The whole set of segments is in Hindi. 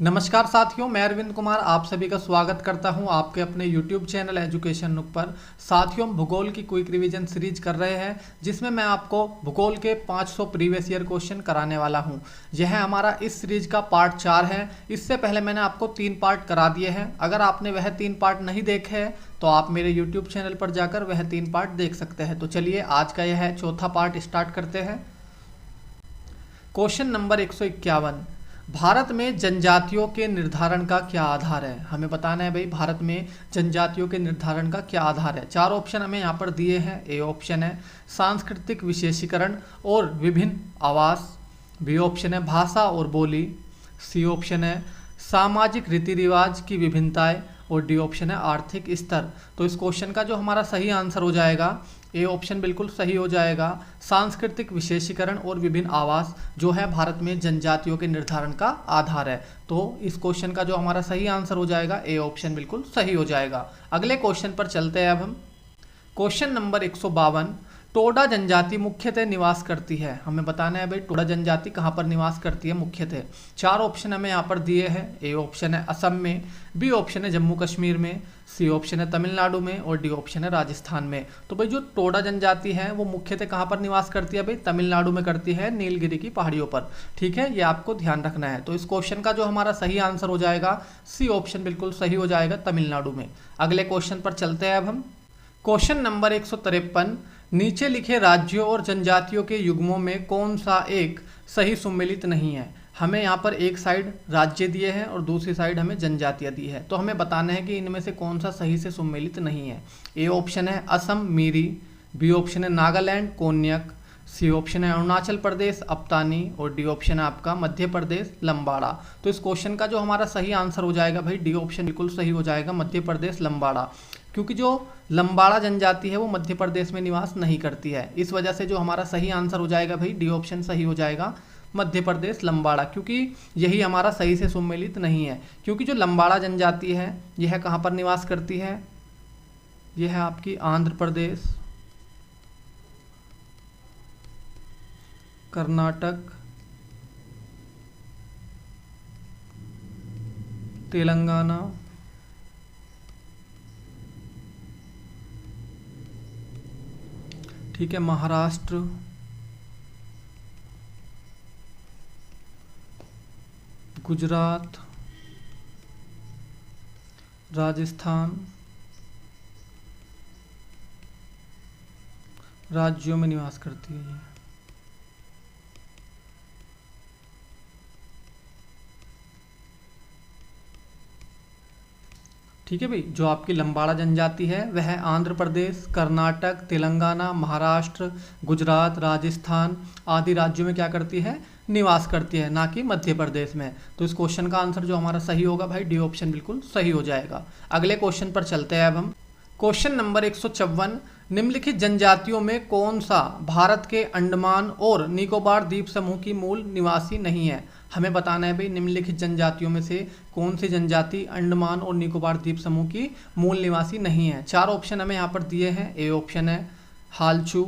नमस्कार साथियों, मैं अरविंद कुमार आप सभी का स्वागत करता हूं आपके अपने YouTube चैनल एजुकेशन नुक पर। साथियों, हम भूगोल की क्विक रिवीजन सीरीज कर रहे हैं जिसमें मैं आपको भूगोल के 500 प्रीवियस ईयर क्वेश्चन कराने वाला हूं। यह हमारा इस सीरीज का पार्ट 4 है। इससे पहले मैंने आपको 3 पार्ट करा दिए हैं। अगर आपने वह 3 पार्ट नहीं देखे हैं तो आप मेरे YouTube चैनल पर जाकर वह 3 पार्ट देख सकते हैं। तो चलिए आज का यह चौथा पार्ट स्टार्ट करते हैं। क्वेश्चन नंबर 151, भारत में जनजातियों के निर्धारण का क्या आधार है। हमें बताना है भाई, भारत में जनजातियों के निर्धारण का क्या आधार है। 4 ऑप्शन हमें यहाँ पर दिए हैं। ए ऑप्शन है सांस्कृतिक विशेषीकरण और विभिन्न आवास, बी ऑप्शन है भाषा और बोली, सी ऑप्शन है सामाजिक रीति रिवाज की विभिन्नताएं और डी ऑप्शन है आर्थिक स्तर। तो इस क्वेश्चन का जो हमारा सही आंसर हो जाएगा, ए ऑप्शन बिल्कुल सही हो जाएगा। सांस्कृतिक विशेषीकरण और विभिन्न आवास जो है भारत में जनजातियों के निर्धारण का आधार है। तो इस क्वेश्चन का जो हमारा सही आंसर हो जाएगा, ए ऑप्शन बिल्कुल सही हो जाएगा। अगले क्वेश्चन पर चलते हैं अब हम। क्वेश्चन नंबर 152, टोडा जनजाति मुख्यतः निवास करती है। हमें बताना है भाई, टोडा जनजाति कहाँ पर निवास करती है मुख्यतः। 4 ऑप्शन हमें यहाँ पर दिए हैं। ए ऑप्शन है असम में, बी ऑप्शन है जम्मू कश्मीर में, सी ऑप्शन है तमिलनाडु में और डी ऑप्शन है राजस्थान में। तो भाई जो टोडा जनजाति है वो मुख्यतः कहाँ पर निवास करती है भाई, तमिलनाडु में करती है, नीलगिरी की पहाड़ियों पर। ठीक है, ये आपको ध्यान रखना है। तो इस क्वेश्चन का जो हमारा सही आंसर हो जाएगा, सी ऑप्शन बिल्कुल सही हो जाएगा, तमिलनाडु में। अगले क्वेश्चन पर चलते हैं अब हम। क्वेश्चन नंबर 153, नीचे लिखे राज्यों और जनजातियों के युग्मों में कौन सा एक सही सुमेलित नहीं है। हमें यहाँ पर एक साइड राज्य दिए हैं और दूसरी साइड हमें जनजातियाँ दी है। तो हमें बताना है कि इनमें से कौन सा सही से सुमेलित नहीं है। ए ऑप्शन है असम मीरी, बी ऑप्शन है नागालैंड कोन्यक, सी ऑप्शन है अरुणाचल प्रदेश अप्तानी और डी ऑप्शन है आपका मध्य प्रदेश लंबाड़ा। तो इस क्वेश्चन का जो हमारा सही आंसर हो जाएगा भाई, डी ऑप्शन बिल्कुल सही हो जाएगा, मध्य प्रदेश लंबाड़ा। क्योंकि जो लंबाड़ा जनजाति है वो मध्य प्रदेश में निवास नहीं करती है। इस वजह से जो हमारा सही आंसर हो जाएगा भाई, डी ऑप्शन सही हो जाएगा, मध्य प्रदेश लंबाड़ा। क्योंकि यही हमारा सही से सुमेलित नहीं है। क्योंकि जो लंबाड़ा जनजाति है यह कहाँ पर निवास करती है, यह है आपकी आंध्र प्रदेश, कर्नाटक, तेलंगाना, ठीक है, महाराष्ट्र, गुजरात, राजस्थान राज्यों में निवास करती है ये। ठीक है भाई, जो आपकी लंबाड़ा जनजाति है वह आंध्र प्रदेश, कर्नाटक, तेलंगाना, महाराष्ट्र, गुजरात, राजस्थान आदि राज्यों में क्या करती है, निवास करती है, ना कि मध्य प्रदेश में। तो इस क्वेश्चन का आंसर जो हमारा सही होगा भाई, डी ऑप्शन बिल्कुल सही हो जाएगा। अगले क्वेश्चन पर चलते हैं अब हम। क्वेश्चन नंबर 154, निम्नलिखित जनजातियों में कौन सा भारत के अंडमान और निकोबार द्वीप समूह की मूल निवासी नहीं है। हमें बताना है भाई, निम्नलिखित जनजातियों में से कौन सी जनजाति अंडमान और निकोबार द्वीप समूह की मूल निवासी नहीं है। 4 ऑप्शन हमें यहाँ पर दिए हैं। ए ऑप्शन है हालचू,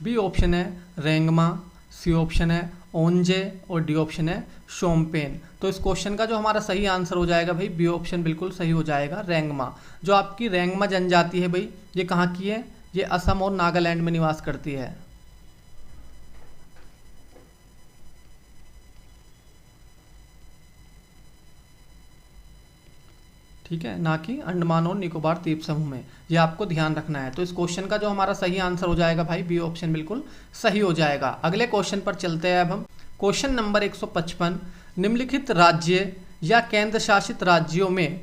बी ऑप्शन है रेंगमा, सी ऑप्शन है ओंजे और डी ऑप्शन है शोम्पेन। तो इस क्वेश्चन का जो हमारा सही आंसर हो जाएगा भाई, बी ऑप्शन बिल्कुल सही हो जाएगा, रेंगमा। जो आपकी रेंगमा जनजाति है भाई, ये कहाँ की है, ये असम और नागालैंड में निवास करती है। ठीक है, ना कि अंडमान और निकोबार द्वीप समूह में। ये आपको ध्यान रखना है। तो इस क्वेश्चन का जो हमारा सही आंसर हो जाएगा भाई, बी ऑप्शन बिल्कुल सही हो जाएगा। अगले क्वेश्चन पर चलते हैं अब हम। क्वेश्चन नंबर 155, निम्नलिखित राज्य या केंद्र शासित राज्यों में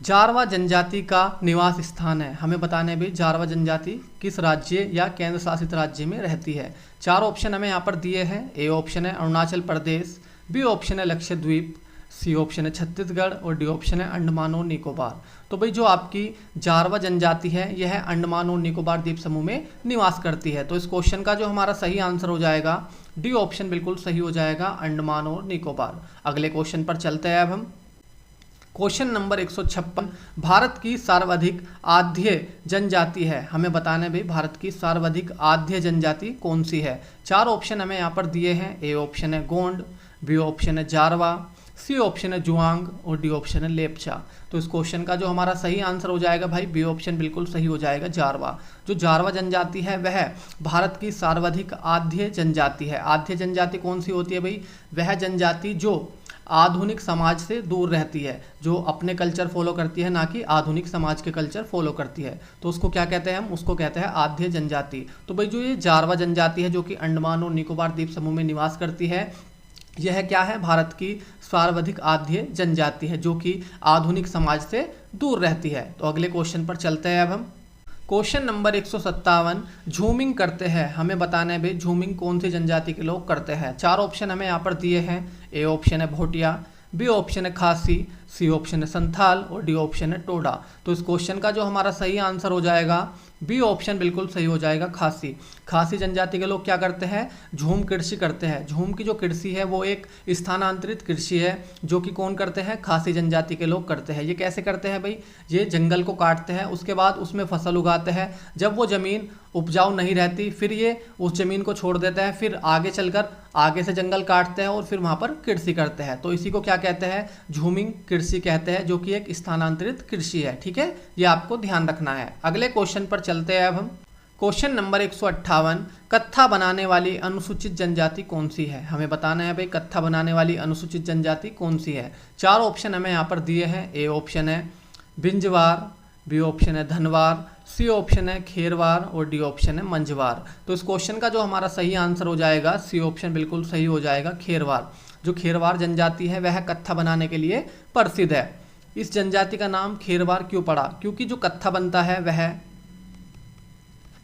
जारवा जनजाति का निवास स्थान है। हमें बताना है भाई, जारवा जनजाति किस राज्य या केंद्र शासित राज्य में रहती है। 4 ऑप्शन हमें यहाँ पर दिए हैं। ए ऑप्शन है अरुणाचल प्रदेश, बी ऑप्शन है लक्षद्वीप, सी ऑप्शन है छत्तीसगढ़ और डी ऑप्शन है अंडमान और निकोबार। तो भाई जो आपकी जारवा जनजाति है यह अंडमान और निकोबार द्वीप समूह में निवास करती है। तो इस क्वेश्चन का जो हमारा सही आंसर हो जाएगा, डी ऑप्शन बिल्कुल सही हो जाएगा, अंडमान और निकोबार। अगले क्वेश्चन पर चलते हैं अब हम। क्वेश्चन नंबर 156, भारत की सर्वाधिक आद्य जनजाति है। हमें बताना है भाई, भारत की सर्वाधिक आद्य जनजाति कौन सी है। 4 ऑप्शन हमें यहाँ पर दिए हैं। ए ऑप्शन है गोंड, बी ऑप्शन है जारवा, सी ऑप्शन है जुआंग और डी ऑप्शन है लेपचा। तो इस क्वेश्चन का जो हमारा सही आंसर हो जाएगा भाई बी ऑप्शन बिल्कुल सही हो जाएगा, जारवा। जो जारवा जनजाति है वह भारत की सर्वाधिक आद्य जनजाति है। आद्य जनजाति कौन सी होती है भाई? वह जनजाति जो आधुनिक समाज से दूर रहती है, जो अपने कल्चर फॉलो करती है, ना कि आधुनिक समाज के कल्चर फॉलो करती है। तो उसको क्या कहते हैं हम? उसको कहते हैं आद्य जनजाति। तो भाई जो ये जारवा जनजाति है जो कि अंडमान और निकोबार द्वीप समूह में निवास करती है, यह क्या है? भारत की सर्वाधिक आद्य जनजाति है जो कि आधुनिक समाज से दूर रहती है। तो अगले क्वेश्चन पर चलते हैं अब हम। क्वेश्चन नंबर 157, झूमिंग करते हैं। हमें बताना है भाई झूमिंग कौन सी जनजाति के लोग करते हैं। 4 ऑप्शन हमें यहाँ पर दिए हैं। ए ऑप्शन है भोटिया, बी ऑप्शन है खासी, सी ऑप्शन है संथाल और डी ऑप्शन है टोडा। तो इस क्वेश्चन का जो हमारा सही आंसर हो जाएगा बी ऑप्शन बिल्कुल सही हो जाएगा, खासी। खासी जनजाति के लोग क्या करते हैं? झूम कृषि करते हैं। झूम की जो कृषि है वो एक स्थानांतरित कृषि है जो कि कौन करते हैं? खासी जनजाति के लोग करते हैं। ये कैसे करते हैं भाई? ये जंगल को काटते हैं, उसके बाद उसमें फसल उगाते हैं। जब वो ज़मीन उपजाऊ नहीं रहती फिर ये उस ज़मीन को छोड़ देते हैं, फिर आगे चलकर आगे से जंगल काटते हैं और फिर वहाँ पर कृषि करते हैं। तो इसी को क्या कहते हैं? झूमिंग कृषि कहते हैं, जो कि एक स्थानांतरित कृषि है। ठीक है, ये आपको ध्यान रखना है। अगले क्वेश्चन पर चलते हैं अब हम। क्वेश्चन नंबर 158, कत्था बनाने वाली अनुसूचित जनजाति कौन सी है? हमें बताना है भाई कत्था बनाने वाली अनुसूचित जनजाति कौन सी है। 4 ऑप्शन हमें यहाँ पर दिए हैं। ए ऑप्शन है बिंजवार, बी ऑप्शन है धनवार, सी ऑप्शन है खेरवार और डी ऑप्शन है मंझवार। तो इस क्वेश्चन का जो हमारा सही आंसर हो जाएगा सी ऑप्शन बिल्कुल सही हो जाएगा, खेरवार। जो खेरवार जनजाति है वह कत्था बनाने के लिए प्रसिद्ध है। इस जनजाति का नाम खेरवार क्यों पड़ा? क्योंकि जो कत्था बनता है वह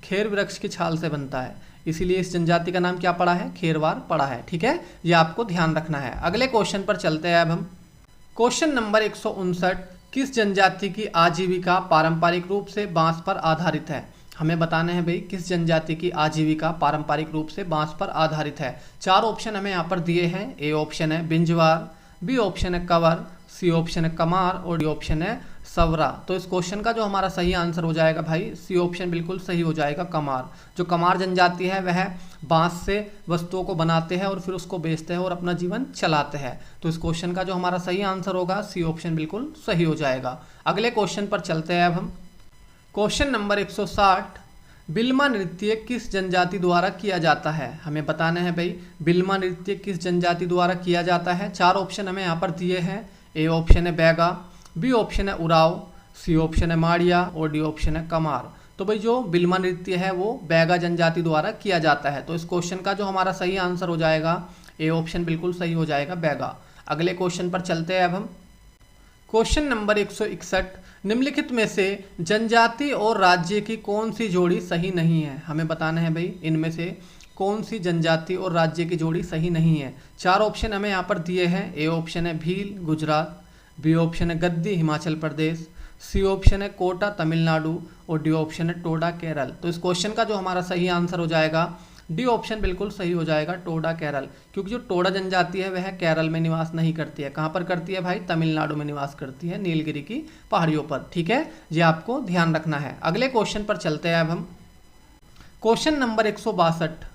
खेर वृक्ष की छाल से बनता है, इसीलिए इस जनजाति का नाम क्या पड़ा है? खेरवार पड़ा है। ठीक है, ये आपको ध्यान रखना है। अगले क्वेश्चन पर चलते हैं अब हम। क्वेश्चन नंबर 159, किस जनजाति की आजीविका पारंपरिक रूप से बांस पर आधारित है? हमें बताना है भाई किस जनजाति की आजीविका पारंपरिक रूप से बांस पर आधारित है। 4 ऑप्शन हमें यहाँ पर दिए हैं। ए ऑप्शन है बिंजवार, बी ऑप्शन है कंवर, सी ऑप्शन है कमार और डी ऑप्शन है सवरा। तो इस क्वेश्चन का जो हमारा सही आंसर हो जाएगा भाई सी ऑप्शन बिल्कुल सही हो जाएगा, कमार। जो कमार जनजाति है वह बांस से वस्तुओं को बनाते हैं और फिर उसको बेचते हैं और अपना जीवन चलाते हैं। तो इस क्वेश्चन का जो हमारा सही आंसर होगा सी ऑप्शन बिल्कुल सही हो जाएगा। अगले क्वेश्चन पर चलते हैं अब हम। क्वेश्चन नंबर 160, बिल्मा नृत्य किस जनजाति द्वारा किया जाता है? हमें बताना है भाई बिल्मा नृत्य किस जनजाति द्वारा किया जाता है। 4 ऑप्शन हमें यहाँ पर दिए हैं। ए ऑप्शन है बैगा, बी ऑप्शन है उराव, सी ऑप्शन है माड़िया और डी ऑप्शन है कमार। तो भाई जो बिल्मा नृत्य है वो बैगा जनजाति द्वारा किया जाता है। तो इस क्वेश्चन का जो हमारा सही आंसर हो जाएगा ए ऑप्शन बिल्कुल सही हो जाएगा, बैगा। अगले क्वेश्चन पर चलते हैं अब हम। क्वेश्चन नंबर 161, निम्नलिखित में से जनजाति और राज्य की कौन सी जोड़ी सही नहीं है? हमें बताना है भाई इनमें से कौन सी जनजाति और राज्य की जोड़ी सही नहीं है। 4 ऑप्शन हमें यहाँ पर दिए हैं। ए ऑप्शन है भील गुजरात, बी ऑप्शन है गद्दी हिमाचल प्रदेश, सी ऑप्शन है कोटा तमिलनाडु और डी ऑप्शन है टोडा केरल। तो इस क्वेश्चन का जो हमारा सही आंसर हो जाएगा डी ऑप्शन बिल्कुल सही हो जाएगा, टोडा केरल। क्योंकि जो टोडा जनजाति है वह केरल में निवास नहीं करती है। कहाँ पर करती है भाई? तमिलनाडु में निवास करती है, नीलगिरी की पहाड़ियों पर। ठीक है, ये आपको ध्यान रखना है। अगले क्वेश्चन पर चलते हैं अब हम। क्वेश्चन नंबर 162,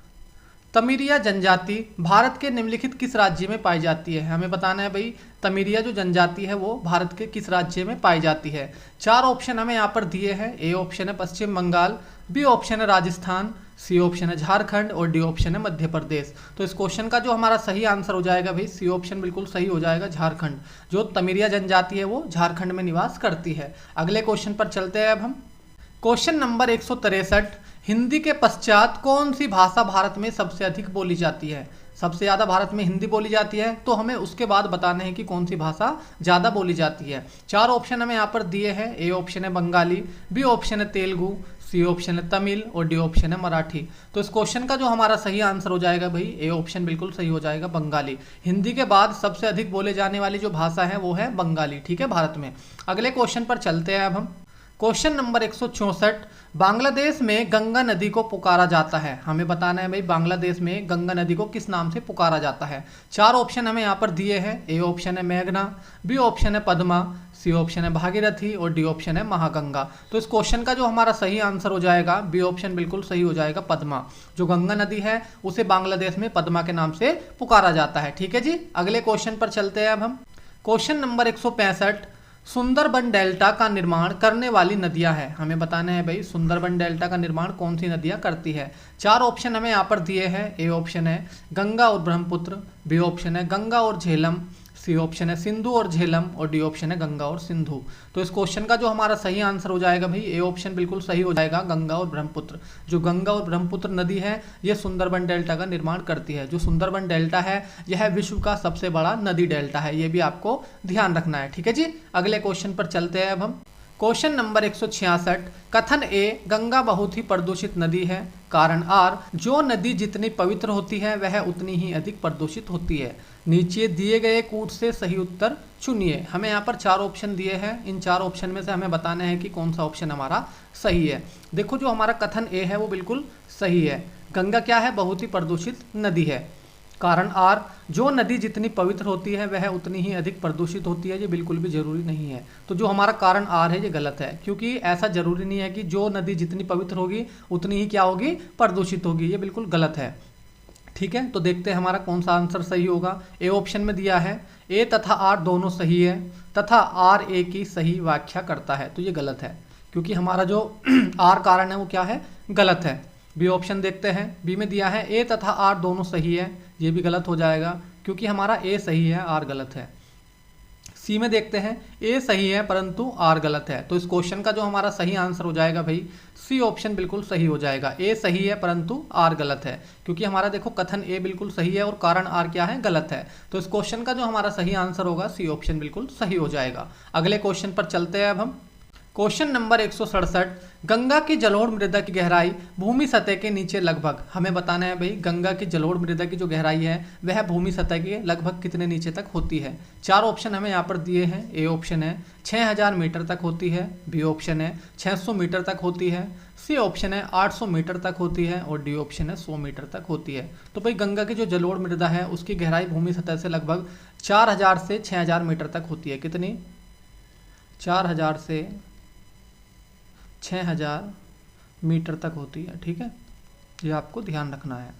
तमीरिया जनजाति भारत के निम्नलिखित किस राज्य में पाई जाती है? हमें बताना है भाई तमीरिया जो जनजाति है वो भारत के किस राज्य में पाई जाती है। 4 ऑप्शन हमें यहाँ पर दिए हैं। ए ऑप्शन है पश्चिम बंगाल, बी ऑप्शन है राजस्थान, सी ऑप्शन है झारखंड और डी ऑप्शन है मध्य प्रदेश। तो इस क्वेश्चन का जो हमारा सही आंसर हो जाएगा भाई सी ऑप्शन बिल्कुल सही हो जाएगा, झारखंड। जो तमीरिया जनजाति है वो झारखंड में निवास करती है। अगले क्वेश्चन पर चलते हैं अब हम। क्वेश्चन नंबर 163, हिंदी के पश्चात कौन सी भाषा भारत में सबसे अधिक बोली जाती है? सबसे ज़्यादा भारत में हिंदी बोली जाती है, तो हमें उसके बाद बताना है कि कौन सी भाषा ज़्यादा बोली जाती है। 4 ऑप्शन हमें यहाँ पर दिए हैं। ए ऑप्शन है बंगाली, बी ऑप्शन है तेलुगु, सी ऑप्शन है तमिल और डी ऑप्शन है मराठी। तो इस क्वेश्चन का जो हमारा सही आंसर हो जाएगा भाई ए ऑप्शन बिल्कुल सही हो जाएगा, बंगाली। हिंदी के बाद सबसे अधिक बोले जाने वाली जो भाषा है वो है बंगाली। ठीक है, भारत में। अगले क्वेश्चन पर चलते हैं अब हम। क्वेश्चन नंबर 164, बांग्लादेश में गंगा नदी को पुकारा जाता है। हमें बताना है भाई बांग्लादेश में गंगा नदी को किस नाम से पुकारा जाता है। 4 ऑप्शन हमें यहाँ पर दिए हैं। ए ऑप्शन है मेघना, बी ऑप्शन है पद्मा, सी ऑप्शन है भागीरथी और डी ऑप्शन है महागंगा। तो इस क्वेश्चन का जो हमारा सही आंसर हो जाएगा बी ऑप्शन बिल्कुल सही हो जाएगा, पद्मा। जो गंगा नदी है उसे बांग्लादेश में पद्मा के नाम से पुकारा जाता है। ठीक है जी, अगले क्वेश्चन पर चलते हैं अब हम। क्वेश्चन नंबर 165, सुंदरबन डेल्टा का निर्माण करने वाली नदियां हैं। हमें बताना है भाई सुंदरबन डेल्टा का निर्माण कौन सी नदियां करती है। 4 ऑप्शन हमें यहाँ पर दिए हैं। ए ऑप्शन है गंगा और ब्रह्मपुत्र, बी ऑप्शन है गंगा और झेलम, सी ऑप्शन है सिंधु और झेलम, और डी ऑप्शन है गंगा और सिंधु। तो इस क्वेश्चन का जो हमारा सही आंसर हो जाएगा भाई ए ऑप्शन बिल्कुल सही हो जाएगा, गंगा और ब्रह्मपुत्र। जो गंगा और ब्रह्मपुत्र नदी है ये सुंदरबन डेल्टा का निर्माण करती है। जो सुंदरबन डेल्टा है यह विश्व का सबसे बड़ा नदी डेल्टा है, ये भी आपको ध्यान रखना है। ठीक है जी, अगले क्वेश्चन पर चलते हैं अब हम। क्वेश्चन नंबर 166, कथन ए गंगा बहुत ही प्रदूषित नदी है, कारण आर जो नदी जितनी पवित्र होती है वह उतनी ही अधिक प्रदूषित होती है। नीचे दिए गए कूट से सही उत्तर चुनिए। हमें यहाँ पर 4 ऑप्शन दिए हैं, इन 4 ऑप्शन में से हमें बताना है कि कौन सा ऑप्शन हमारा सही है। देखो जो हमारा कथन ए है वो बिल्कुल सही है। गंगा क्या है, बहुत ही प्रदूषित नदी है। कारण आर जो नदी जितनी पवित्र होती है वह उतनी ही अधिक प्रदूषित होती है, ये बिल्कुल भी जरूरी नहीं है। तो जो हमारा कारण आर है ये गलत है, क्योंकि ऐसा जरूरी नहीं है कि जो नदी जितनी पवित्र होगी उतनी ही क्या होगी, प्रदूषित होगी, ये बिल्कुल गलत है। ठीक है, तो देखते हैं हमारा कौन सा आंसर सही होगा। ए ऑप्शन में दिया है ए तथा आर दोनों सही है तथा आर ए की सही व्याख्या करता है, तो ये गलत है, क्योंकि हमारा जो आर कारण है वो क्या है, गलत है। बी ऑप्शन देखते हैं, बी में दिया है ए तथा आर दोनों सही है, ये भी गलत हो जाएगा, क्योंकि हमारा ए सही है आर गलत है। सी में देखते हैं ए सही है परंतु आर गलत है, तो इस क्वेश्चन का जो हमारा सही आंसर हो जाएगा भाई सी ऑप्शन बिल्कुल सही हो जाएगा। ए सही है परंतु आर गलत है, क्योंकि हमारा देखो कथन ए बिल्कुल सही है और कारण आर क्या है, गलत है। तो इस क्वेश्चन का जो हमारा सही आंसर होगा सी ऑप्शन बिल्कुल सही हो जाएगा। अगले क्वेश्चन पर चलते हैं अब हम। क्वेश्चन नंबर 167, गंगा की जलोढ़ मृदा की गहराई भूमि सतह के नीचे लगभग, हमें बताना है भाई गंगा की जलोढ़ मृदा की जो गहराई है वह भूमि सतह के लगभग कितने नीचे तक होती है। 4 ऑप्शन हमें यहाँ पर दिए हैं। ए ऑप्शन है 6000 मीटर तक होती है, बी ऑप्शन है 600 मीटर तक होती है, सी ऑप्शन है 800 मीटर तक होती है, और डी ऑप्शन है 100 मीटर तक होती है। तो भाई गंगा की जो जलोढ़ मृदा है उसकी गहराई भूमि सतह से लगभग 4000 से 6000 मीटर तक होती है। कितनी, 4000 से 6000 मीटर तक होती है। ठीक है, ये आपको ध्यान रखना है।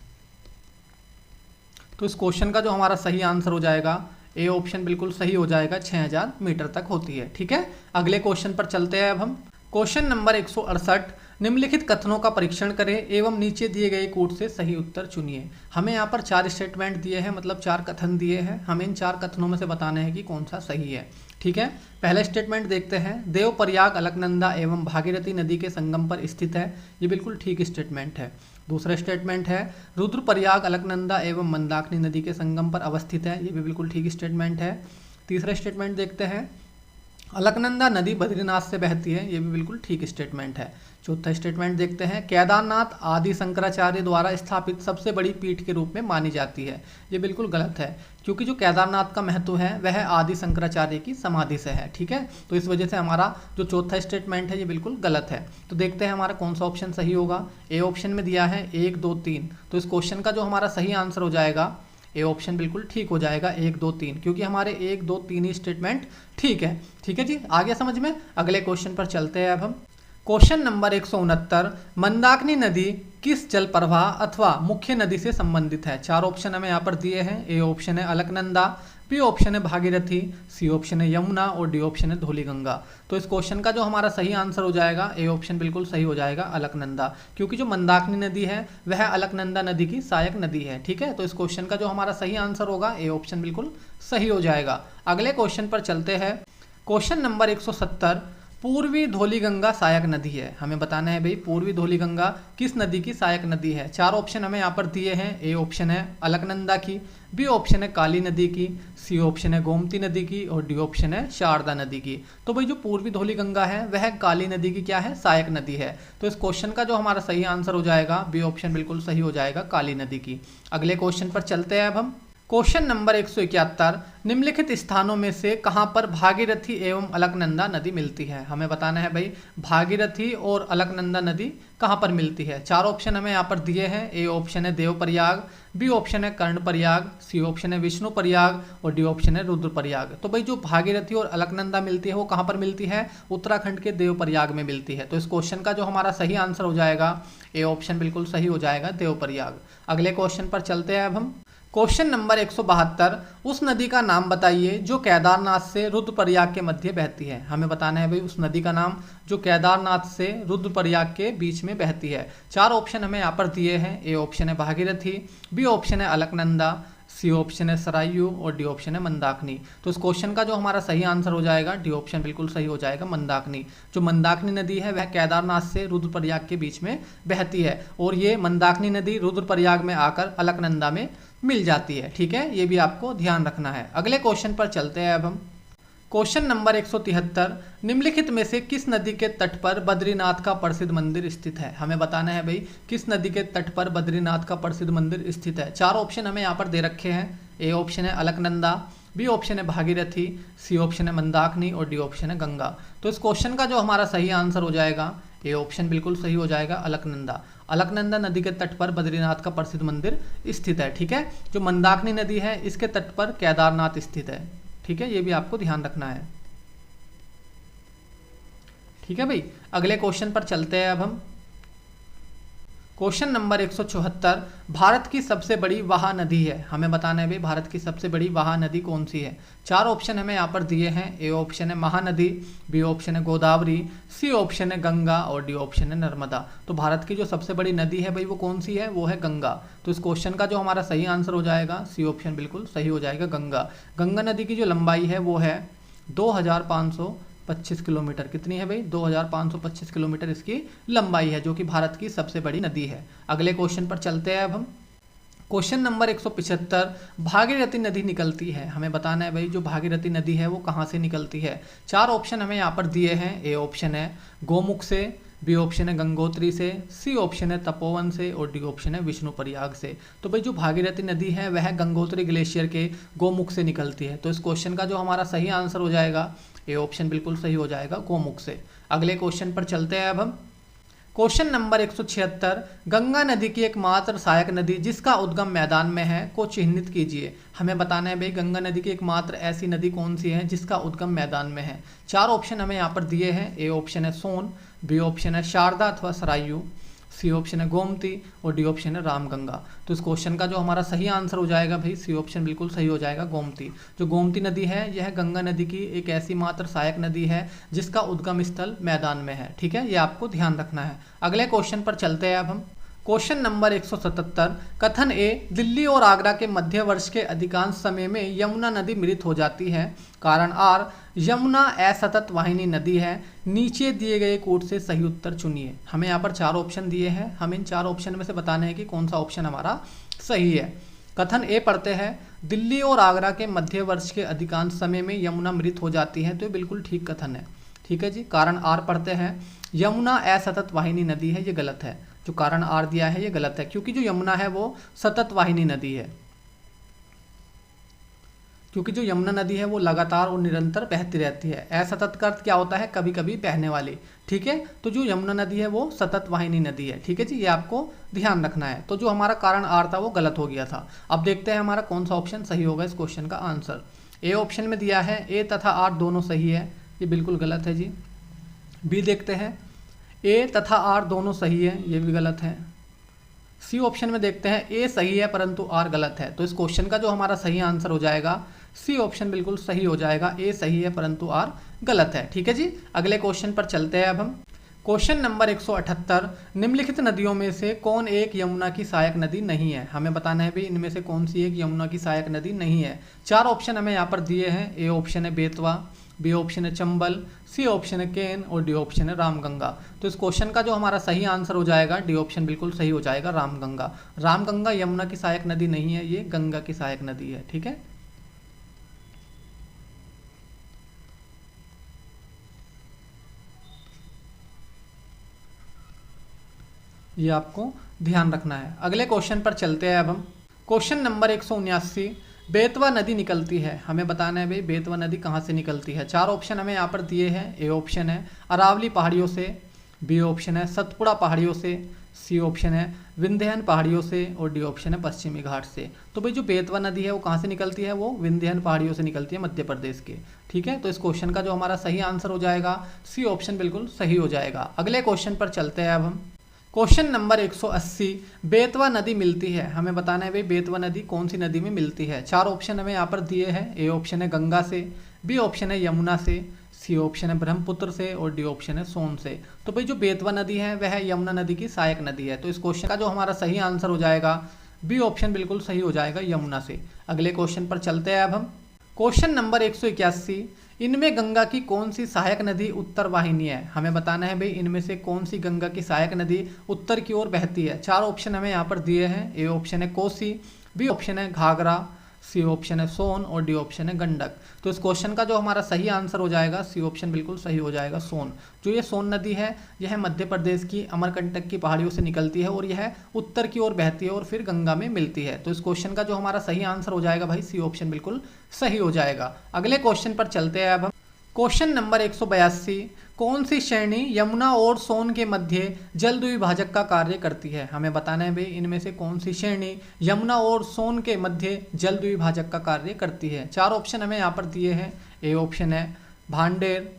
तो इस क्वेश्चन का जो हमारा सही आंसर हो जाएगा ए ऑप्शन बिल्कुल सही हो जाएगा, 6000 मीटर तक होती है। ठीक है, अगले क्वेश्चन पर चलते हैं अब हम। क्वेश्चन नंबर 168, निम्नलिखित कथनों का परीक्षण करें एवं नीचे दिए गए कूट से सही उत्तर चुनिए। हमें यहाँ पर 4 स्टेटमेंट दिए हैं, मतलब 4 कथन दिए हैं। हमें इन 4 कथनों में से बताना है कि कौन सा सही है। ठीक है, पहला स्टेटमेंट देखते हैं, देवप्रयाग अलकनंदा एवं भागीरथी नदी के संगम पर स्थित है, ये बिल्कुल ठीक स्टेटमेंट है। दूसरा स्टेटमेंट है रुद्रप्रयाग अलकनंदा एवं मंदाकिनी नदी के संगम पर अवस्थित है, ये भी बिल्कुल ठीक स्टेटमेंट है। तीसरा स्टेटमेंट देखते हैं, अलकनंदा नदी बद्रीनाथ से बहती है, ये भी बिल्कुल ठीक स्टेटमेंट है। चौथा स्टेटमेंट देखते हैं, केदारनाथ आदि शंकराचार्य द्वारा स्थापित सबसे बड़ी पीठ के रूप में मानी जाती है, ये बिल्कुल गलत है, क्योंकि जो केदारनाथ का महत्व है वह आदि शंकराचार्य की समाधि से है। ठीक है, तो इस वजह से हमारा जो चौथा स्टेटमेंट है ये बिल्कुल गलत है। तो देखते हैं हमारा कौन सा ऑप्शन सही होगा। ए ऑप्शन में दिया है 1 2 3, तो इस क्वेश्चन का जो हमारा सही आंसर हो जाएगा ए ऑप्शन बिल्कुल ठीक हो जाएगा, 1 2 3, क्योंकि हमारे 1 2 3 ही स्टेटमेंट ठीक है। ठीक है जी, आ गया समझ में। अगले क्वेश्चन पर चलते हैं अब हम। क्वेश्चन नंबर 169, मंदाकिनी नदी किस जल प्रवाह अथवा मुख्य नदी से संबंधित है। 4 ऑप्शन हमें यहाँ पर दिए हैं। ए ऑप्शन है अलकनंदा, बी ऑप्शन है भागीरथी, सी ऑप्शन है यमुना, और डी ऑप्शन है धौलीगंगा। तो इस क्वेश्चन का जो हमारा सही आंसर हो जाएगा ए ऑप्शन बिल्कुल सही हो जाएगा, अलकनंदा, क्योंकि जो मंदाकिनी नदी है वह अलकनंदा नदी की सहायक नदी है। ठीक है, तो इस क्वेश्चन का जो हमारा सही आंसर होगा ए ऑप्शन बिल्कुल सही हो जाएगा। अगले क्वेश्चन पर चलते हैं। क्वेश्चन नंबर 170, पूर्वी धौलीगंगा सहायक नदी है। हमें बताना है भाई पूर्वी धौलीगंगा किस नदी की सहायक नदी है। 4 ऑप्शन हमें यहाँ पर दिए हैं। ए ऑप्शन है अलकनंदा की, बी ऑप्शन है काली नदी की, सी ऑप्शन है गोमती नदी की, और डी ऑप्शन है शारदा नदी की। तो भाई जो पूर्वी धौलीगंगा है वह काली नदी की क्या है, सहायक नदी है। तो इस क्वेश्चन का जो हमारा सही आंसर हो जाएगा बी ऑप्शन बिल्कुल सही हो जाएगा, काली नदी की। अगले क्वेश्चन पर चलते हैं अब हम। क्वेश्चन नंबर 171, निम्नलिखित स्थानों में से कहां पर भागीरथी एवं अलकनंदा नदी मिलती है। हमें बताना है भाई भागीरथी और अलकनंदा नदी कहां पर मिलती है। 4 ऑप्शन हमें यहाँ पर दिए हैं। ए ऑप्शन है देवप्रयाग, बी ऑप्शन है कर्णप्रयाग, सी ऑप्शन है विष्णुप्रयाग, और डी ऑप्शन है रुद्रप्रयाग। तो भाई जो भागीरथी और अलकनंदा मिलती है वो कहाँ पर मिलती है, उत्तराखंड के देवप्रयाग में मिलती है। तो इस क्वेश्चन का जो हमारा सही आंसर हो जाएगा ए ऑप्शन बिल्कुल सही हो जाएगा, देवप्रयाग। अगले क्वेश्चन पर चलते हैं अब हम। क्वेश्चन नंबर 172, उस नदी का नाम बताइए जो केदारनाथ से रुद्रप्रयाग के मध्य बहती है। हमें बताना है भाई उस नदी का नाम जो केदारनाथ से रुद्रप्रयाग के बीच में बहती है। चार ऑप्शन हमें यहाँ पर दिए हैं। ए ऑप्शन है भागीरथी, बी ऑप्शन है अलकनंदा, सी ऑप्शन है सरायू और डी ऑप्शन है मंदाकिनी। तो इस क्वेश्चन का जो हमारा सही आंसर हो जाएगा डी ऑप्शन बिल्कुल सही हो जाएगा, मंदाकिनी। जो मंदाकिनी नदी है वह केदारनाथ से रुद्रप्रयाग के बीच में बहती है और ये मंदाकिनी नदी रुद्रप्रयाग में आकर अलकनंदा में मिल जाती है। ठीक है, ये भी आपको ध्यान रखना है। अगले क्वेश्चन पर चलते हैं अब हम। क्वेश्चन नंबर 173, निम्नलिखित में से किस नदी के तट पर बद्रीनाथ का प्रसिद्ध मंदिर स्थित है। हमें बताना है भाई किस नदी के तट पर बद्रीनाथ का प्रसिद्ध मंदिर स्थित है। चार ऑप्शन हमें यहाँ पर दे रखे हैं। ए ऑप्शन है अलकनंदा, बी ऑप्शन है भागीरथी, सी ऑप्शन है मंदाकिनी और डी ऑप्शन है गंगा। तो इस क्वेश्चन का जो हमारा सही आंसर हो जाएगा ए ऑप्शन बिल्कुल सही हो जाएगा, अलकनंदा। अलकनंदा नदी के तट पर बद्रीनाथ का प्रसिद्ध मंदिर स्थित है। ठीक है, जो मंदाकिनी नदी है इसके तट पर केदारनाथ स्थित है। ठीक है, ये भी आपको ध्यान रखना है। ठीक है भाई, अगले क्वेश्चन पर चलते हैं अब हम। क्वेश्चन नंबर 174, भारत की सबसे बड़ी वाह नदी है। हमें बताना है भाई भारत की सबसे बड़ी वाह नदी कौन सी है। चार ऑप्शन हमें यहाँ पर दिए हैं। ए ऑप्शन है महानदी, बी ऑप्शन है गोदावरी, सी ऑप्शन है गंगा और डी ऑप्शन है नर्मदा। तो भारत की जो सबसे बड़ी नदी है भाई वो कौन सी है, वो है गंगा। तो इस क्वेश्चन का जो हमारा सही आंसर हो जाएगा सी ऑप्शन बिल्कुल सही हो जाएगा, गंगा। गंगा नदी की जो लंबाई है वो है 2525 किलोमीटर। कितनी है भाई, 2525 किलोमीटर इसकी लंबाई है, जो कि भारत की सबसे बड़ी नदी है। अगले क्वेश्चन पर चलते हैं अब हम। क्वेश्चन नंबर 175, भागीरथी नदी निकलती है। हमें बताना है भाई जो भागीरथी नदी है वो कहाँ से निकलती है। चार ऑप्शन हमें यहाँ पर दिए हैं। ए ऑप्शन है गोमुख से, बी ऑप्शन है गंगोत्री से, सी ऑप्शन है तपोवन से और डी ऑप्शन है विष्णुप्रयाग से। तो भाई जो भागीरथी नदी है वह गंगोत्री ग्लेशियर के गोमुख से निकलती है। तो इस क्वेश्चन का जो हमारा सही आंसर हो जाएगा ए ऑप्शन बिल्कुल सही हो जाएगा, गोमुख से। अगले क्वेश्चन पर चलते हैं अब हम। क्वेश्चन नंबर 176, गंगा नदी की एकमात्र सहायक नदी जिसका उद्गम मैदान में है को चिन्हित कीजिए। हमें बताना है भाई गंगा नदी की एकमात्र ऐसी नदी कौन सी है जिसका उद्गम मैदान में है। चार ऑप्शन हमें यहाँ पर दिए हैं। ए ऑप्शन है सोन, बी ऑप्शन है शारदा अथवा सरायू, सी ऑप्शन है गोमती और डी ऑप्शन है रामगंगा। तो इस क्वेश्चन का जो हमारा सही आंसर हो जाएगा भाई सी ऑप्शन बिल्कुल सही हो जाएगा, गोमती। जो गोमती नदी है यह गंगा नदी की एक ऐसी मात्र सहायक नदी है जिसका उद्गम स्थल मैदान में है। ठीक है, ये आपको ध्यान रखना है। अगले क्वेश्चन पर चलते हैं अब हम। क्वेश्चन नंबर 177, कथन ए, दिल्ली और आगरा के मध्य वर्ष के अधिकांश समय में यमुना नदी मृत हो जाती है। कारण आर, यमुना असतत वाहिनी नदी है। नीचे दिए गए कोड से सही उत्तर चुनिए। हमें यहाँ पर चार ऑप्शन दिए हैं, हम इन चार ऑप्शन में से बताने हैं कि कौन सा ऑप्शन हमारा सही है। कथन ए पढ़ते हैं, दिल्ली और आगरा के मध्य वर्ष के अधिकांश समय में यमुना मृत हो जाती है। तो ये बिल्कुल ठीक कथन है। ठीक है जी। कारण आर पढ़ते हैं, यमुना असतत वाहिनी नदी है, ये गलत है। जो कारण आर दिया है ये गलत है, क्योंकि जो यमुना है वो सतत वाहिनी नदी है। क्योंकि जो यमुना नदी है वो लगातार और निरंतर बहती रहती है। असतत का अर्थ क्या होता है, कभी कभी बहने वाली। ठीक है, तो जो यमुना नदी है वो सतत वाहिनी नदी है। ठीक है जी, ये आपको ध्यान रखना है। तो जो हमारा कारण आर था वो गलत हो गया था। अब देखते हैं हमारा कौन सा ऑप्शन सही होगा इस क्वेश्चन का आंसर। ए ऑप्शन में दिया है ए तथा आर दोनों सही है, ये बिल्कुल गलत है जी। बी देखते हैं, ए तथा आर दोनों सही है, ये भी गलत है। सी ऑप्शन में देखते हैं ए सही है परंतु आर गलत है। तो इस क्वेश्चन का जो हमारा सही आंसर हो जाएगा सी ऑप्शन बिल्कुल सही हो जाएगा, ए सही है परंतु आर गलत है। ठीक है जी, अगले क्वेश्चन पर चलते हैं अब हम। क्वेश्चन नंबर 178, निम्नलिखित नदियों में से कौन एक यमुना की सहायक नदी नहीं है। हमें बताना है भाई इनमें से कौन सी एक यमुना की सहायक नदी नहीं है। चार ऑप्शन हमें यहाँ पर दिए हैं। ए ऑप्शन है बेतवा, बी ऑप्शन है चंबल, सी ऑप्शन है केन और डी ऑप्शन है रामगंगा। तो इस क्वेश्चन का जो हमारा सही आंसर हो जाएगा डी ऑप्शन बिल्कुल सही हो जाएगा, रामगंगा। रामगंगा यमुना की सहायक नदी नहीं है, ये गंगा की सहायक नदी है। ठीक है, ये आपको ध्यान रखना है। अगले क्वेश्चन पर चलते हैं अब हम। क्वेश्चन नंबर 179, बेतवा नदी निकलती है। हमें बताना है भाई बेतवा नदी कहाँ से निकलती है। चार ऑप्शन हमें यहाँ पर दिए हैं। ए ऑप्शन है अरावली पहाड़ियों से, बी ऑप्शन है सतपुड़ा पहाड़ियों से, सी ऑप्शन है विंध्यन पहाड़ियों से और डी ऑप्शन है पश्चिमी घाट से। तो भाई जो बेतवा नदी है वो कहाँ से निकलती है, वो विंध्यन पहाड़ियों से निकलती है, मध्य प्रदेश के। ठीक है, तो इस क्वेश्चन का जो हमारा सही आंसर हो जाएगा सी ऑप्शन बिल्कुल सही हो जाएगा। अगले क्वेश्चन पर चलते हैं अब हम। क्वेश्चन नंबर 180, बेतवा नदी मिलती है, हमें बताना है भाई बेतवा नदी कौन सी नदी में मिलती है। चार ऑप्शन हमें यहाँ पर दिए हैं। ए ऑप्शन है गंगा से, बी ऑप्शन है यमुना से, सी ऑप्शन है ब्रह्मपुत्र से और डी ऑप्शन है सोन से। तो भाई जो बेतवा नदी है वह यमुना नदी की सहायक नदी है। तो इस क्वेश्चन का जो हमारा सही आंसर हो जाएगा बी ऑप्शन बिल्कुल सही हो जाएगा, यमुना से। अगले क्वेश्चन पर चलते हैं अब हम। क्वेश्चन नंबर 181, इनमें गंगा की कौन सी सहायक नदी उत्तर वाहिनी है, हमें बताना है भाई इनमें से कौन सी गंगा की सहायक नदी उत्तर की ओर बहती है। चार ऑप्शन हमें यहाँ पर दिए हैं। ए ऑप्शन है कोसी, बी ऑप्शन है घाघरा, सी ऑप्शन है सोन और डी ऑप्शन है गंडक। तो इस क्वेश्चन का जो हमारा सही आंसर हो जाएगा सी ऑप्शन बिल्कुल सही हो जाएगा, सोन। जो ये सोन नदी है यह मध्य प्रदेश की अमरकंटक की पहाड़ियों से निकलती है और यह उत्तर की ओर बहती है और फिर गंगा में मिलती है। तो इस क्वेश्चन का जो हमारा सही आंसर हो जाएगा भाई सी ऑप्शन बिल्कुल सही हो जाएगा। अगले क्वेश्चन पर चलते हैं अब हम। क्वेश्चन नंबर 182, कौन सी श्रेणी यमुना और सोन के मध्य जल द्विभाजक का कार्य करती है, हमें बताना है भाई इनमें से कौन सी श्रेणी यमुना और सोन के मध्य जल द्विभाजक का कार्य करती है। चार ऑप्शन हमें यहाँ पर दिए हैं। ए ऑप्शन है भांडेर,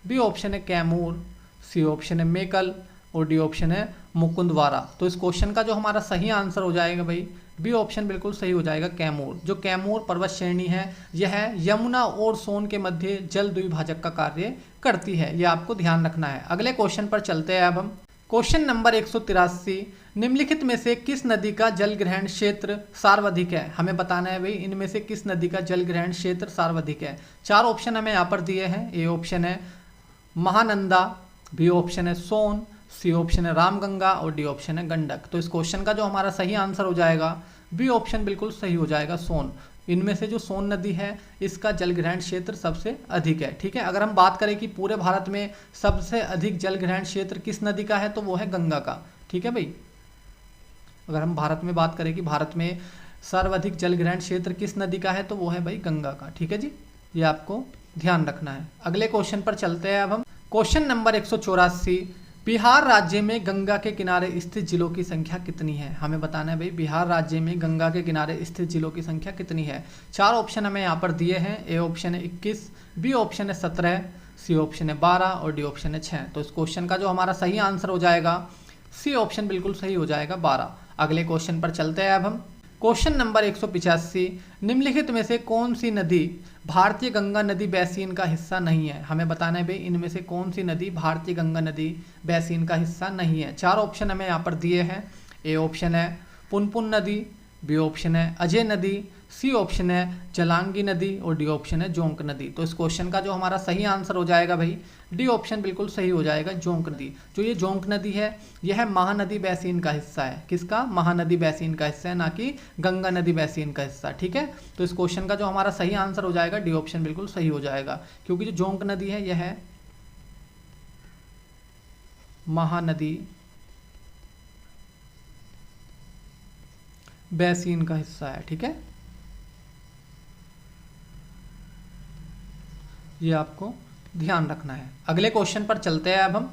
बी ऑप्शन है कैमूर, सी ऑप्शन है मेकल और डी ऑप्शन है मुकुंदवारा। तो इस क्वेश्चन का जो हमारा सही आंसर हो जाएगा भाई बी ऑप्शन बिल्कुल सही हो जाएगा, कैमूर। जो कैमूर पर्वत श्रेणी है यह यमुना और सोन के मध्य जल द्विभाजक का कार्य करती है, यह आपको ध्यान रखना है। अगले क्वेश्चन पर चलते हैं अब हम। क्वेश्चन नंबर 183, निम्नलिखित में से किस नदी का जल ग्रहण क्षेत्र सर्वाधिक है, हमें बताना है भाई इनमें से किस नदी का जल ग्रहण क्षेत्र सर्वाधिक है। चार ऑप्शन हमें यहाँ पर दिए हैं। ए ऑप्शन है महानंदा, बी ऑप्शन है सोन, सी ऑप्शन है रामगंगा और डी ऑप्शन है गंडक। तो इस क्वेश्चन का जो हमारा सही आंसर हो जाएगा बी ऑप्शन बिल्कुल सही हो जाएगा, सोन। इनमें से जो सोन नदी है इसका जलग्रहण क्षेत्र सबसे अधिक है। ठीक है, अगर हम बात करें कि पूरे भारत में सबसे अधिक जलग्रहण क्षेत्र किस नदी का है तो वो है गंगा का। ठीक है भाई, अगर हम भारत में बात करें कि भारत में सर्वाधिक जलग्रहण क्षेत्र किस नदी का है तो वो है भाई गंगा का। ठीक है जी, ये आपको ध्यान रखना है। अगले क्वेश्चन पर चलते हैं अब हम। क्वेश्चन नंबर 184, बिहार राज्य में गंगा के किनारे स्थित जिलों की संख्या कितनी है, हमें बताना है भाई बिहार राज्य में गंगा के किनारे स्थित जिलों की संख्या कितनी है। चार ऑप्शन हमें यहाँ पर दिए हैं। ए ऑप्शन है 21, बी ऑप्शन है 17, सी ऑप्शन है 12 और डी ऑप्शन है 6। तो इस क्वेश्चन का जो हमारा सही आंसर हो जाएगा सी ऑप्शन बिल्कुल सही हो जाएगा, 12। अगले क्वेश्चन पर चलते हैं अब हम। क्वेश्चन नंबर 185, निम्नलिखित में से कौन सी नदी भारतीय गंगा नदी बैसिन का हिस्सा नहीं है, हमें बताना है भाई इनमें से कौन सी नदी भारतीय गंगा नदी बैसिन का हिस्सा नहीं है। चार ऑप्शन हमें यहाँ पर दिए हैं। ए ऑप्शन है पुनपुन नदी, बी ऑप्शन है अजय नदी, सी ऑप्शन है जलांगी नदी और डी ऑप्शन है जोंक नदी। तो इस क्वेश्चन का जो हमारा सही आंसर हो जाएगा भाई डी ऑप्शन बिल्कुल सही हो जाएगा, जोंक नदी। जो ये जोंक नदी है यह महानदी बैसिन का हिस्सा है। किसका? महानदी बैसिन का हिस्सा है, ना कि गंगा नदी बैसिन का हिस्सा। ठीक है, तो इस क्वेश्चन का जो हमारा सही आंसर हो जाएगा डी ऑप्शन बिल्कुल सही हो जाएगा, क्योंकि जो जोंक नदी है यह महानदी बैसिन का हिस्सा है। ठीक है, ये आपको ध्यान रखना है। अगले क्वेश्चन पर चलते हैं अब हम।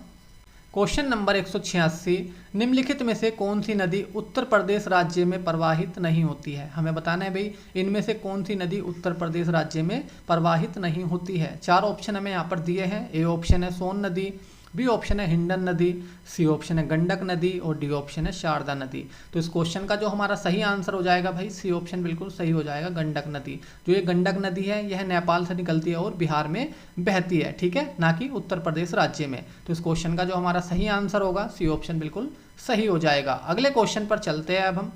क्वेश्चन नंबर 186, निम्नलिखित में से कौन सी नदी उत्तर प्रदेश राज्य में प्रवाहित नहीं होती है, हमें बताना है भाई इनमें से कौन सी नदी उत्तर प्रदेश राज्य में प्रवाहित नहीं होती है। चार ऑप्शन हमें यहाँ पर दिए हैं। ए ऑप्शन है सोन नदी, बी ऑप्शन है हिंडन नदी, सी ऑप्शन है गंडक नदी और डी ऑप्शन है शारदा नदी। तो इस क्वेश्चन का जो हमारा सही आंसर हो जाएगा भाई सी ऑप्शन बिल्कुल सही हो जाएगा, गंडक नदी। जो ये गंडक नदी है यह नेपाल से निकलती है और बिहार में बहती है। ठीक है, ना कि उत्तर प्रदेश राज्य में। तो इस क्वेश्चन का जो हमारा सही आंसर होगा सी ऑप्शन बिल्कुल सही हो जाएगा। अगले क्वेश्चन पर चलते हैं अब हम।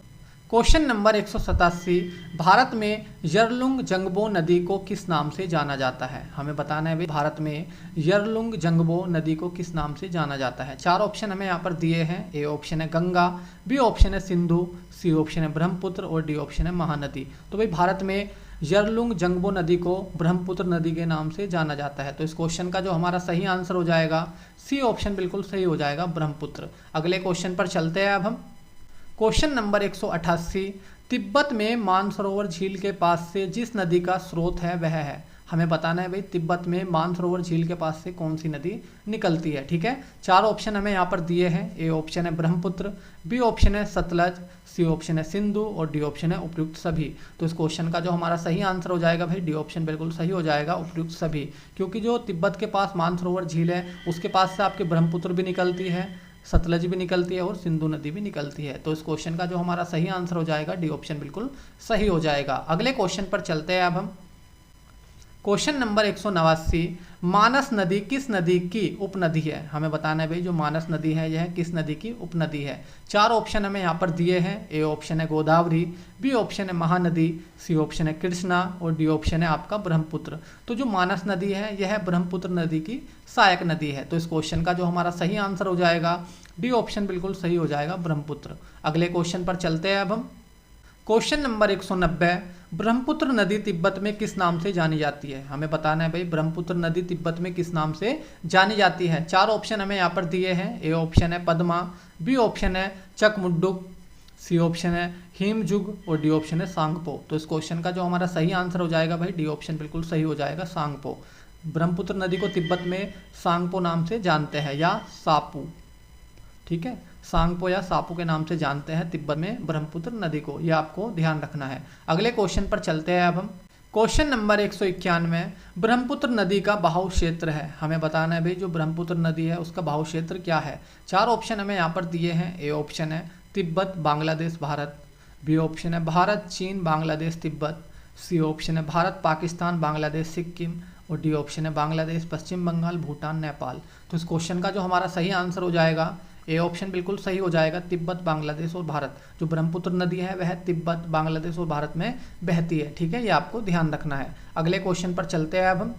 क्वेश्चन नंबर 187, भारत में यरलुंग जंगबो नदी को किस नाम से जाना जाता है, हमें बताना है भाई भारत में यरलुंग जंगबो नदी को किस नाम से जाना जाता है। चार ऑप्शन हमें यहाँ पर दिए हैं। ए ऑप्शन है गंगा, बी ऑप्शन है सिंधु, सी ऑप्शन है ब्रह्मपुत्र और डी ऑप्शन है महानदी। तो भाई भारत में यरलुंग जंगबो नदी को ब्रह्मपुत्र नदी के नाम से जाना जाता है। तो इस क्वेश्चन का जो हमारा सही आंसर हो जाएगा सी ऑप्शन बिल्कुल सही हो जाएगा, ब्रह्मपुत्र। अगले क्वेश्चन पर चलते हैं अब हम। क्वेश्चन नंबर 188, तिब्बत में मानसरोवर झील के पास से जिस नदी का स्रोत है वह है, हमें बताना है भाई तिब्बत में मानसरोवर झील के पास से कौन सी नदी निकलती है। ठीक है, चार ऑप्शन हमें यहाँ पर दिए हैं। ए ऑप्शन है ब्रह्मपुत्र, बी ऑप्शन है सतलज, सी ऑप्शन है सिंधु और डी ऑप्शन है उपयुक्त सभी। तो इस क्वेश्चन का जो हमारा सही आंसर हो जाएगा भाई डी ऑप्शन बिल्कुल सही हो जाएगा, उपयुक्त सभी। क्योंकि जो तिब्बत के पास मानसरोवर झील है उसके पास से आपके ब्रह्मपुत्र भी निकलती है, सतलज भी निकलती है और सिंधु नदी भी निकलती है। तो इस क्वेश्चन का जो हमारा सही आंसर हो जाएगा डी ऑप्शन बिल्कुल सही हो जाएगा। अगले क्वेश्चन पर चलते हैं अब हम। क्वेश्चन नंबर 189, मानस नदी किस नदी की उपनदी है? हमें बताना है भाई जो मानस नदी है यह किस नदी की उपनदी है। 4 ऑप्शन हमें यहाँ पर दिए हैं। ए ऑप्शन है गोदावरी, बी ऑप्शन है महानदी, सी ऑप्शन है कृष्णा और डी ऑप्शन है आपका ब्रह्मपुत्र। तो जो मानस नदी है यह ब्रह्मपुत्र नदी की सहायक नदी है। तो इस क्वेश्चन का जो हमारा सही आंसर हो जाएगा डी ऑप्शन बिल्कुल सही हो जाएगा, ब्रह्मपुत्र। अगले क्वेश्चन पर चलते हैं अब हम। क्वेश्चन नंबर 190, ब्रह्मपुत्र नदी तिब्बत में किस नाम से जानी जाती है? हमें बताना है भाई ब्रह्मपुत्र नदी तिब्बत में किस नाम से जानी जाती है। 4 ऑप्शन हमें यहाँ पर दिए हैं। ए ऑप्शन है पद्मा, बी ऑप्शन है चकमुड्डुक, सी ऑप्शन है हेमजुग और डी ऑप्शन है सांगपो। तो इस क्वेश्चन का जो हमारा सही आंसर हो जाएगा भाई डी ऑप्शन बिल्कुल सही हो जाएगा, सांगपो। ब्रह्मपुत्र नदी को तिब्बत में सांगपो नाम से जानते हैं या सापू, ठीक है, सांगपो या सापू के नाम से जानते हैं तिब्बत में ब्रह्मपुत्र नदी को, यह आपको ध्यान रखना है। अगले क्वेश्चन पर चलते हैं अब हम। क्वेश्चन नंबर 191, ब्रह्मपुत्र नदी का बहाव क्षेत्र है। हमें बताना है भाई जो ब्रह्मपुत्र नदी है उसका बहाव क्षेत्र क्या है। 4 ऑप्शन हमें यहाँ पर दिए हैं। ए ऑप्शन है तिब्बत बांग्लादेश भारत, बी ऑप्शन है भारत चीन बांग्लादेश तिब्बत, सी ऑप्शन है भारत पाकिस्तान बांग्लादेश सिक्किम और डी ऑप्शन है बांग्लादेश पश्चिम बंगाल भूटान नेपाल। तो इस क्वेश्चन का जो हमारा सही आंसर हो जाएगा ए ऑप्शन बिल्कुल सही हो जाएगा, तिब्बत बांग्लादेश और भारत। जो ब्रह्मपुत्र नदी है वह तिब्बत बांग्लादेश और भारत में बहती है, ठीक है, ये आपको ध्यान रखना है। अगले क्वेश्चन पर चलते हैं अब हम।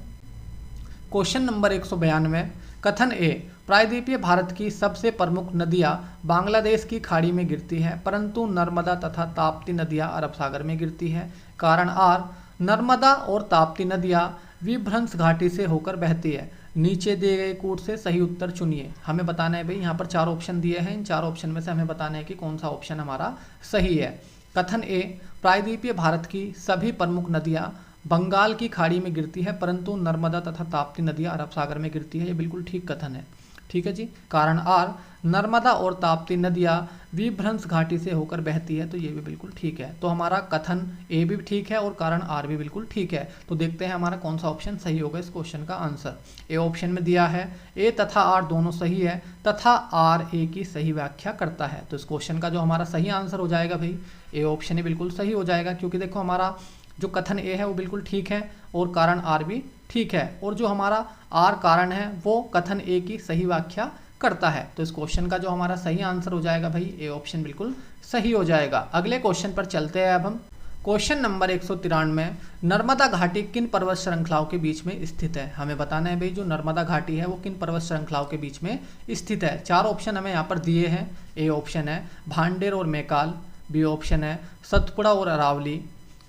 क्वेश्चन नंबर 192, कथन ए, प्रायद्वीपीय भारत की सबसे प्रमुख नदियां बांग्लादेश की खाड़ी में गिरती है परंतु नर्मदा तथा ताप्ती नदियां अरब सागर में गिरती है। कारण आर, नर्मदा और ताप्ती नदियां विभ्रंश घाटी से होकर बहती है। नीचे दिए गए कोड से सही उत्तर चुनिए। हमें बताना है भाई यहाँ पर 4 ऑप्शन दिए हैं। इन 4 ऑप्शन में से हमें बताना है कि कौन सा ऑप्शन हमारा सही है। कथन ए, प्रायद्वीपीय भारत की सभी प्रमुख नदियाँ बंगाल की खाड़ी में गिरती है परंतु नर्मदा तथा ताप्ती नदियाँ अरब सागर में गिरती है, ये बिल्कुल ठीक कथन है, ठीक है जी। कारण आर, नर्मदा और ताप्ती नदियाँ विभ्रंश घाटी से होकर बहती है, तो ये भी बिल्कुल ठीक है। तो हमारा कथन ए भी ठीक है और कारण आर भी बिल्कुल ठीक है। तो देखते हैं हमारा कौन सा ऑप्शन सही होगा इस क्वेश्चन का आंसर। ए ऑप्शन में दिया है ए तथा आर दोनों सही है तथा आर ए की सही व्याख्या करता है। तो इस क्वेश्चन का जो हमारा सही आंसर हो जाएगा भाई ए ऑप्शन ही बिल्कुल सही हो जाएगा, क्योंकि देखो हमारा जो कथन ए है वो बिल्कुल ठीक है और कारण आर भी ठीक है, और जो हमारा आर कारण है वो कथन ए की सही व्याख्या करता है। तो इस क्वेश्चन का जो हमारा सही आंसर हो जाएगा भाई ए ऑप्शन बिल्कुल सही हो जाएगा। अगले क्वेश्चन पर चलते हैं अब हम। क्वेश्चन नंबर 193, नर्मदा घाटी किन पर्वत श्रृंखलाओं के बीच में स्थित है? हमें बताना है भाई जो नर्मदा घाटी है वो किन पर्वत श्रृंखलाओं के बीच में स्थित है। 4 ऑप्शन हमें यहाँ पर दिए हैं। ए ऑप्शन है भांडेर और मैकाल, बी ऑप्शन है सतपुड़ा और अरावली,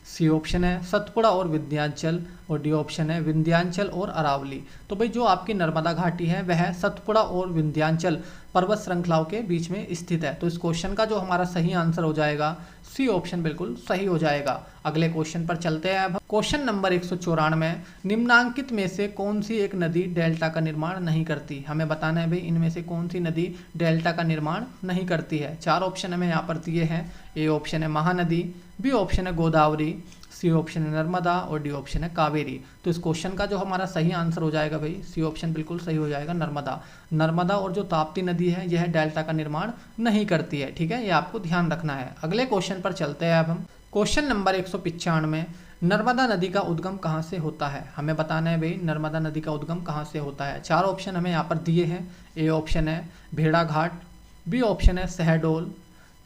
सी ऑप्शन है सतपुड़ा और विंध्याचल और डी ऑप्शन है विंध्याचल और अरावली। तो भाई जो आपकी नर्मदा घाटी है वह सतपुड़ा और विंध्याचल पर्वत श्रृंखलाओं के बीच में स्थित है। तो इस क्वेश्चन का जो हमारा सही आंसर हो जाएगा सी ऑप्शन बिल्कुल सही हो जाएगा। अगले क्वेश्चन पर चलते हैं अब। क्वेश्चन नंबर 194, निम्नांकित में से कौन सी एक नदी डेल्टा का निर्माण नहीं करती? हमें बताना है भाई इनमें से कौन सी नदी डेल्टा का निर्माण नहीं करती है। 4 ऑप्शन हमें यहाँ पर दिए हैं। ए ऑप्शन है महानदी, बी ऑप्शन है गोदावरी, सी ऑप्शन है नर्मदा और डी ऑप्शन है कावेरी। तो इस क्वेश्चन का जो हमारा सही आंसर हो जाएगा भाई सी ऑप्शन बिल्कुल सही हो जाएगा, नर्मदा। नर्मदा और जो ताप्ती नदी है यह डेल्टा का निर्माण नहीं करती है, ठीक है, ये आपको ध्यान रखना है। अगले क्वेश्चन पर चलते हैं अब हम। क्वेश्चन नंबर 195, नर्मदा नदी का उद्गम कहाँ से होता है? हमें बताना है भाई नर्मदा नदी का उद्गम कहाँ से होता है। 4 ऑप्शन हमें यहाँ पर दिए हैं। ए ऑप्शन है भेड़ाघाट, बी ऑप्शन है सहडोल,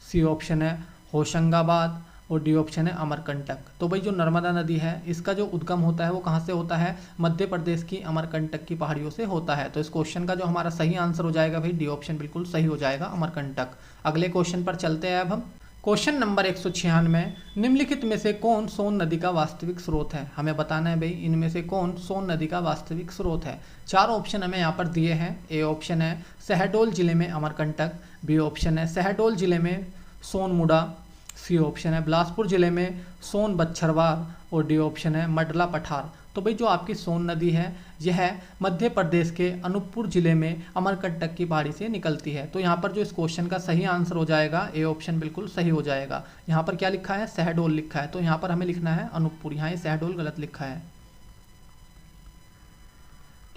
सी ऑप्शन है होशंगाबाद और डी ऑप्शन है अमरकंटक। तो भाई जो नर्मदा नदी है इसका जो उद्गम होता है वो कहाँ से होता है? मध्य प्रदेश की अमरकंटक की पहाड़ियों से होता है। तो इस क्वेश्चन का जो हमारा सही आंसर हो जाएगा भाई डी ऑप्शन बिल्कुल सही हो जाएगा, अमरकंटक। अगले क्वेश्चन पर चलते हैं अब हम। क्वेश्चन नंबर 196, निम्नलिखित में से कौन सोन नदी का वास्तविक स्रोत है? हमें बताना है भाई इनमें से कौन सोन नदी का वास्तविक स्रोत है। 4 ऑप्शन हमें यहाँ पर दिए हैं। ए ऑप्शन है सहडोल जिले में अमरकंटक, बी ऑप्शन है सहडोल जिले में सोनमुड़ा, सी ऑप्शन है बिलासपुर जिले में सोन बच्छरवार और डी ऑप्शन है मडला पठार। तो भाई जो आपकी सोन नदी है यह मध्य प्रदेश के अनूपपुर जिले में अमरकंटक की पहाड़ी से निकलती है। तो यहाँ पर जो इस क्वेश्चन का सही आंसर हो जाएगा ए ऑप्शन बिल्कुल सही हो जाएगा। यहाँ पर क्या लिखा है? सहडोल लिखा है, तो यहाँ पर हमें लिखना है अनूपपुर, यहाँ ये सहडोल गलत लिखा है,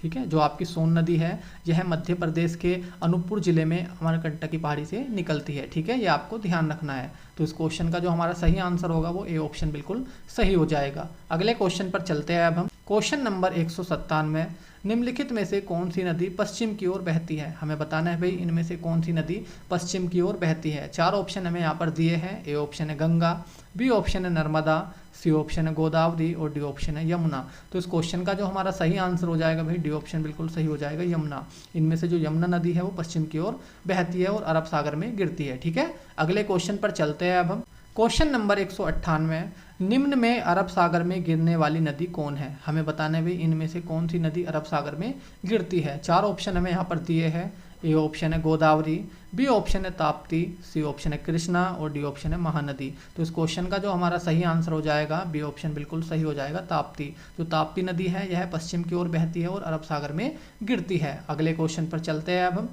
ठीक है। जो आपकी सोन नदी है यह मध्य प्रदेश के अनूपपुर जिले में अमरकंटक की पहाड़ी से निकलती है, ठीक है। ये आपको ध्यान रखना है। तो इस क्वेश्चन का जो हमारा सही आंसर होगा वो ए ऑप्शन बिल्कुल सही हो जाएगा। अगले क्वेश्चन पर चलते हैं अब हम। क्वेश्चन नंबर 197, निम्नलिखित में से कौन सी नदी पश्चिम की ओर बहती है। हमें बताना है भाई इनमें से कौन सी नदी पश्चिम की ओर बहती है। 4 ऑप्शन हमें यहाँ पर दिए हैं। ए ऑप्शन है गंगा, बी ऑप्शन है नर्मदा, सी ऑप्शन है गोदावरी और डी ऑप्शन है यमुना। तो इस क्वेश्चन का जो हमारा सही आंसर हो जाएगा भाई डी ऑप्शन बिल्कुल सही हो जाएगा, यमुना। इनमें से जो यमुना नदी है वो पश्चिम की ओर बहती है और अरब सागर में गिरती है, ठीक है। अगले क्वेश्चन पर चलते हैं अब हम। क्वेश्चन नंबर 198, निम्न में अरब सागर में गिरने वाली नदी कौन है। हमें बताना है भाई इनमें से कौन सी नदी अरब सागर में गिरती है। 4 ऑप्शन हमें यहाँ पर दिए हैं। ए ऑप्शन है गोदावरी, बी ऑप्शन है ताप्ती, सी ऑप्शन है कृष्णा और डी ऑप्शन है महानदी। तो इस क्वेश्चन का जो हमारा सही आंसर हो जाएगा बी ऑप्शन बिल्कुल सही हो जाएगा, ताप्ती। जो ताप्ती नदी है यह पश्चिम की ओर बहती है और अरब सागर में गिरती है। अगले क्वेश्चन पर चलते हैं अब हम।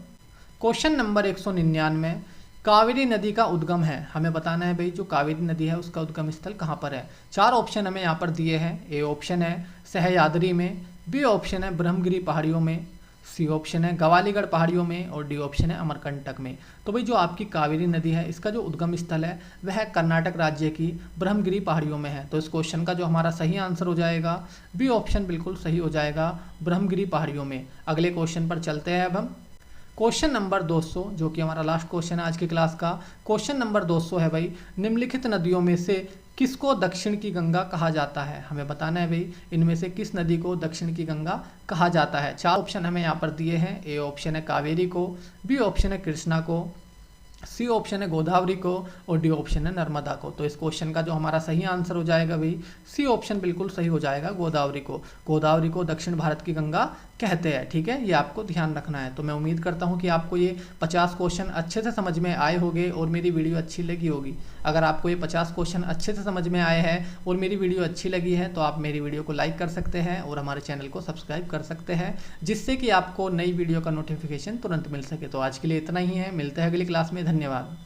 क्वेश्चन नंबर 199, कावेरी नदी का उद्गम है। हमें बताना है भाई जो कावेरी नदी है उसका उद्गम स्थल कहाँ पर है। 4 ऑप्शन हमें यहाँ पर दिए हैं। ए ऑप्शन है सह्याद्री में, बी ऑप्शन है ब्रह्मगिरी पहाड़ियों में, सी ऑप्शन है गवालीगढ़ पहाड़ियों में और डी ऑप्शन है अमरकंटक में। तो भाई जो आपकी कावेरी नदी है इसका जो उद्गम स्थल है वह कर्नाटक राज्य की ब्रह्मगिरी पहाड़ियों में है। तो इस क्वेश्चन का जो हमारा सही आंसर हो जाएगा बी ऑप्शन बिल्कुल सही हो जाएगा, ब्रह्मगिरी पहाड़ियों में। अगले क्वेश्चन पर चलते हैं अब हम। क्वेश्चन नंबर 200 जो कि हमारा लास्ट क्वेश्चन है आज की क्लास का। क्वेश्चन नंबर 200 है भाई, निम्नलिखित नदियों में से किसको दक्षिण की गंगा कहा जाता है। हमें बताना है भाई इनमें से किस नदी को दक्षिण की गंगा कहा जाता है। 4 ऑप्शन हमें यहाँ पर दिए हैं। ए ऑप्शन है कावेरी को, बी ऑप्शन है कृष्णा को, सी ऑप्शन है गोदावरी को और डी ऑप्शन है नर्मदा को। तो इस क्वेश्चन का जो हमारा सही आंसर हो जाएगा भाई सी ऑप्शन बिल्कुल सही हो जाएगा, गोदावरी को। गोदावरी को दक्षिण भारत की गंगा कहते हैं, ठीक है। ये आपको ध्यान रखना है। तो मैं उम्मीद करता हूँ कि आपको ये 50 क्वेश्चन अच्छे से समझ में आए होंगे और मेरी वीडियो अच्छी लगी होगी। अगर आपको ये 50 क्वेश्चन अच्छे से समझ में आए हैं और मेरी वीडियो अच्छी लगी है तो आप मेरी वीडियो को लाइक कर सकते हैं और हमारे चैनल को सब्सक्राइब कर सकते हैं, जिससे कि आपको नई वीडियो का नोटिफिकेशन तुरंत मिल सके। तो आज के लिए इतना ही है, मिलते हैं अगली क्लास में। धन्यवाद।